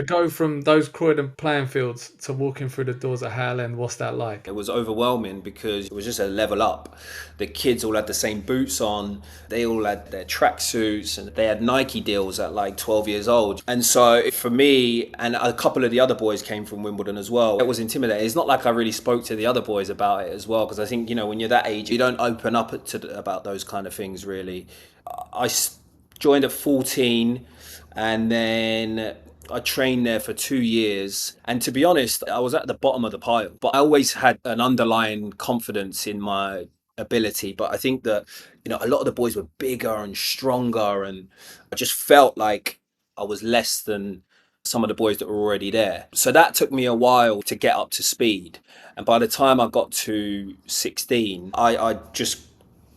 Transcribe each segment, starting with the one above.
To go from those Croydon playing fields to walking through the doors at Hale End, what's that like? It was overwhelming because it was just a level up. The kids all had the same boots on, they all had their tracksuits, and they had Nike deals at like 12 years old. And so for me, and a couple of the other boys came from Wimbledon as well, it was intimidating. It's not like I really spoke to the other boys about it as well, because I think, when you're that age, you don't open up about those kind of things really. I joined at 14, and then I trained there for 2 years. And to be honest, I was at the bottom of the pile, but I always had an underlying confidence in my ability. But I think that, a lot of the boys were bigger and stronger, and I just felt like I was less than some of the boys that were already there. So that took me a while to get up to speed. And by the time I got to 16, I just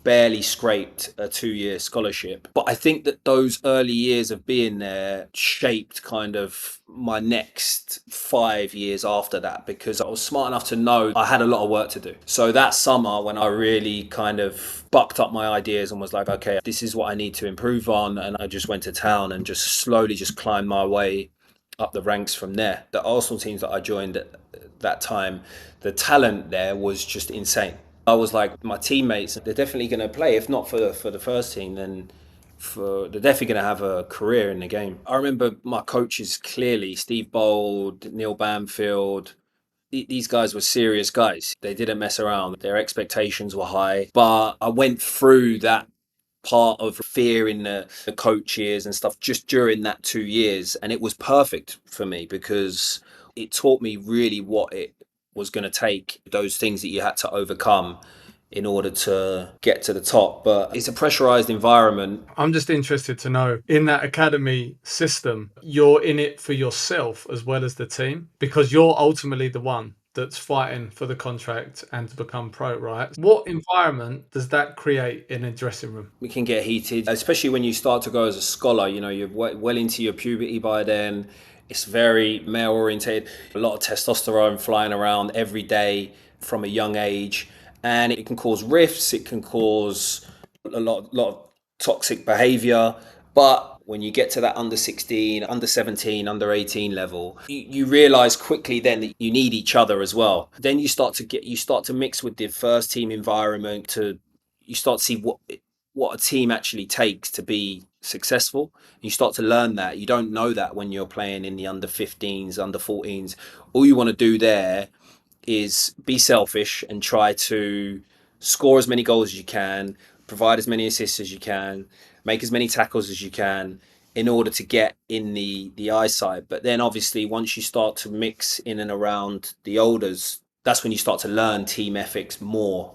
barely scraped a 2 year scholarship. But I think that those early years of being there shaped kind of my next 5 years after that, because I was smart enough to know I had a lot of work to do. So that summer, when I really kind of bucked up my ideas and was like, okay, this is what I need to improve on, and I just went to town and just slowly just climbed my way up the ranks from there. The Arsenal teams that I joined at that time, the talent there was just insane. I was like, my teammates, they're definitely going to play. If not for the first team, then they're definitely going to have a career in the game. I remember my coaches clearly: Steve Bold, Neil Banfield. These guys were serious guys. They didn't mess around. Their expectations were high. But I went through that part of fear in the coaches and stuff just during that 2 years, and it was perfect for me because it taught me really what it was going to take, those things that you had to overcome in order to get to the top. But it's a pressurized environment. I'm just interested to know, in that academy system, you're in it for yourself as well as the team, because you're ultimately the one that's fighting for the contract and to become pro, right? What environment does that create in a dressing room? We can get heated, especially when you start to go as a scholar. You're well into your puberty by then. It's very male orientated, a lot of testosterone flying around every day from a young age, and it can cause rifts. It can cause a lot of toxic behavior. But when you get to that under 16, under 17, under 18 level, you realize quickly then that you need each other as well. Then you start to mix with the first team environment. You start to see what a team actually takes to be successful. You start to learn that. You don't know that when you're playing in the under 15s, under 14s. All you want to do there is be selfish and try to score as many goals as you can, provide as many assists as you can, make as many tackles as you can in order to get in the eyesight. But then obviously once you start to mix in and around the olders, that's when you start to learn team ethics more.